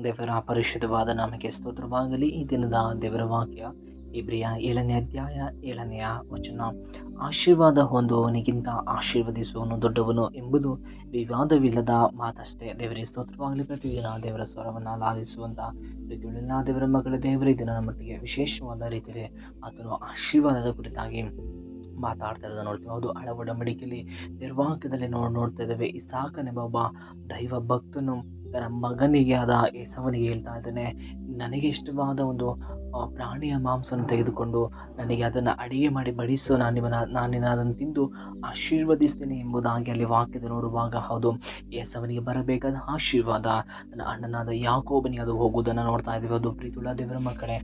ದೇವರ ಪರಿಶುದ್ಧವಾದ ನಾಮಕ್ಕೆ ಸ್ತೋತ್ರವಾಗಲಿ. ಈ ದಿನದ ದೇವರ ವಾಕ್ಯ ಇಬ್ರಿಯ 7ನೇ ಅಧ್ಯಾಯ 7ನೆಯ ವಚನ. ಆಶೀರ್ವಾದ ಹೊಂದುವವನಿಗಿಂತ ಆಶೀರ್ವದಿಸುವವನು ದೊಡ್ಡವನು ಎಂಬುದು ವಿವಾದವಿಲ್ಲದ ಮಾತಷ್ಟೇ. ದೇವರಿಗೆ ಸ್ತೋತ್ರವಾಗಲಿ. ಪ್ರತಿದಿನ ದೇವರ ಸ್ವರವನ್ನು ಲಾಲಿಸುವಂಥ ಪ್ರೀತಿಯುಳ್ಳ ದೇವರ ಮಕ್ಕಳ ದೇವರ ದಿನ ಮಟ್ಟಿಗೆ ವಿಶೇಷವಾದ ರೀತಿಯಲ್ಲಿ ಆತನು ಆಶೀರ್ವಾದದ ಕುರಿತಾಗಿ ಮಾತಾಡ್ತಾ ಇರೋದನ್ನ ನೋಡ್ತೀವಿ. ಹೌದು, ಹಳೆ ಒಡಂಬಡಿಕೆಯಲ್ಲಿ ನಿರ್ವಾಕ್ಯದಲ್ಲಿ ನೋಡ್ತಾ ಇದ್ದೇವೆ. ಇಸಾಕನೆಂಬ ಒಬ್ಬ ದೈವ ಭಕ್ತನು ತನ್ನ ಮಗನಿಗೆ ಆದ ಏಸವನಿಗೆ ಹೇಳ್ತಾ ಇದ್ದಾನೆ, ನನಗೆ ಇಷ್ಟವಾದ ಒಂದು ಪ್ರಾಣಿಯ ಮಾಂಸವನ್ನು ತೆಗೆದುಕೊಂಡು ನನಗೆ ಅದನ್ನು ಅಡಿಗೆ ಮಾಡಿ ಬಡಿಸು, ನಾನು ಅದನ್ನು ತಿಂದು ಆಶೀರ್ವದಿಸ್ತೇನೆ ಎಂಬುದಾಗಿ ಅಲ್ಲಿ ವಾಕ್ಯದ ನೋಡುವಾಗ, ಹೌದು, ಏಸವನಿಗೆ ಬರಬೇಕಾದ ಆಶೀರ್ವಾದ ನನ್ನ ಅಣ್ಣನಾದ ಯಾಕೋಬನಿಗೆ ಅದು ಹೋಗುವುದನ್ನು ನೋಡ್ತಾ ಇದ್ದೇವೆ. ಅದು ಪ್ರೀತಿಯುಳ್ಳ ದೇವರ ಮಕ್ಕಳೇ,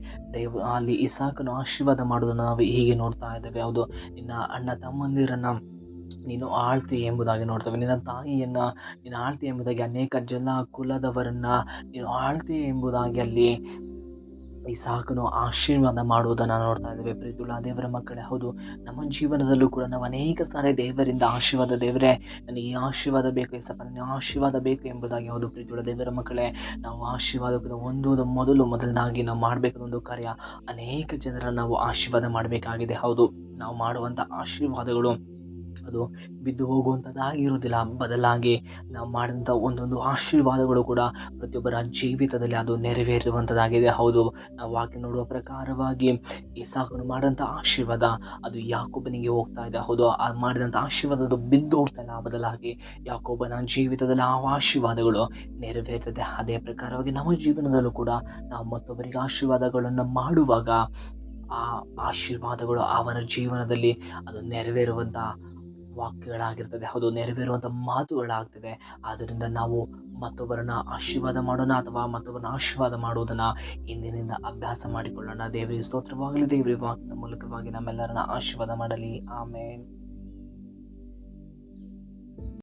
ಅಲ್ಲಿ ಇಸಾಕನು ಆಶೀರ್ವಾದ ಮಾಡುವುದನ್ನು ನಾವು ಹೀಗೆ ನೋಡ್ತಾ ಇದ್ದೇವೆ. ಹೌದು, ನಿನ್ನ ಅಣ್ಣ ತಮ್ಮಂದಿರನ್ನ ನೀನು ಆಳ್ತಿ ಎಂಬುದಾಗಿ ನೋಡ್ತೇವೆ. ನಿನ್ನ ತಾಯಿಯನ್ನ ನೀನು ಆಳ್ತಿ ಎಂಬುದಾಗಿ, ಅನೇಕ ಕುಲದವರನ್ನ ನೀನು ಆಳ್ತಿ ಎಂಬುದಾಗಿ ಅಲ್ಲಿ ಇಸಾಕನು ಆಶೀರ್ವಾದ ಮಾಡುವುದನ್ನು ನೋಡ್ತಾ ಇದ್ದೇವೆ. ಪ್ರೀತಿಯುಳ್ಳ ದೇವರ ಮಕ್ಕಳೇ, ಹೌದು, ನಮ್ಮ ಜೀವನದಲ್ಲೂ ಕೂಡ ನಾವು ಅನೇಕ ಸಾರಿ ದೇವರಿಂದ ಆಶೀರ್ವಾದ, ದೇವರೇ ನನಗೆ ಈ ಆಶೀರ್ವಾದ ಬೇಕು, ಏಸಪ್ಪ ನನಗೆ ಆಶೀರ್ವಾದ ಬೇಕು ಎಂಬುದಾಗಿ, ಹೌದು ಪ್ರೀತಿಯುಳ್ಳ ದೇವರ ಮಕ್ಕಳೇ, ನಾವು ಆಶೀರ್ವಾದ ಹೊಂದುವುದು ಮೊದಲನಾಗಿ ನಾವು ಮಾಡಬೇಕಾದ ಒಂದು ಕಾರ್ಯ, ಅನೇಕ ಜನರನ್ನು ನಾವು ಆಶೀರ್ವಾದ ಮಾಡಬೇಕಾಗಿದೆ. ಹೌದು, ನಾವು ಮಾಡುವಂಥ ಆಶೀರ್ವಾದಗಳು ಅದು ಬಿದ್ದು ಹೋಗುವಂಥದ್ದಾಗಿರುವುದಿಲ್ಲ. ಬದಲಾಗಿ ನಾವು ಮಾಡಿದಂಥ ಒಂದೊಂದು ಆಶೀರ್ವಾದಗಳು ಕೂಡ ಪ್ರತಿಯೊಬ್ಬರ ಜೀವಿತದಲ್ಲಿ ಅದು ನೆರವೇರುವಂಥದ್ದಾಗಿದೆ. ಹೌದು, ನಾವು ವಾಕ್ಯ ನೋಡುವ ಪ್ರಕಾರವಾಗಿ ಇಸಾಕನು ಮಾಡಿದಂಥ ಆಶೀರ್ವಾದ ಅದು ಯಾಕೋಬನಿಗೆ ಹೋಗ್ತಾ ಇದೆ. ಹೌದು, ಆ ಮಾಡಿದಂಥ ಆಶೀರ್ವಾದ ಅದು ಬಿದ್ದು ಹೋಗ್ತಾ ಇಲ್ಲ, ಬದಲಾಗಿ ಯಾಕೋಬನ ಜೀವಿತದಲ್ಲಿ ಆ ಆಶೀರ್ವಾದಗಳು ನೆರವೇರ್ತದೆ. ಅದೇ ಪ್ರಕಾರವಾಗಿ ನಮ್ಮ ಜೀವನದಲ್ಲೂ ಕೂಡ ನಾವು ಮತ್ತೊಬ್ಬರಿಗೆ ಆಶೀರ್ವಾದಗಳನ್ನು ಮಾಡುವಾಗ ಆ ಆಶೀರ್ವಾದಗಳು ಅವನ ಜೀವನದಲ್ಲಿ ಅದು ನೆರವೇರುವಂಥ ವಾಕ್ಯಗಳಾಗಿರ್ತದೆ. ಹೌದು, ನೆರವೇರುವಂಥ ಮಾತುಗಳಾಗ್ತದೆ. ಆದ್ದರಿಂದ ನಾವು ಮತ್ತೊಬ್ಬರನ್ನ ಆಶೀರ್ವಾದ ಮಾಡೋಣ, ಅಥವಾ ಮತ್ತೊಬ್ಬರನ್ನ ಆಶೀರ್ವಾದ ಮಾಡುವುದನ್ನು ಇಂದಿನಿಂದ ಅಭ್ಯಾಸ ಮಾಡಿಕೊಳ್ಳೋಣ. ದೇವರಿಗೆ ಸ್ತೋತ್ರವಾಗಲಿ. ದೇವರ ವಾಕ್ಯದ ಮೂಲಕವಾಗಿ ನಮ್ಮೆಲ್ಲರನ್ನ ಆಶೀರ್ವಾದ ಮಾಡಲಿ. ಆಮೇನ್.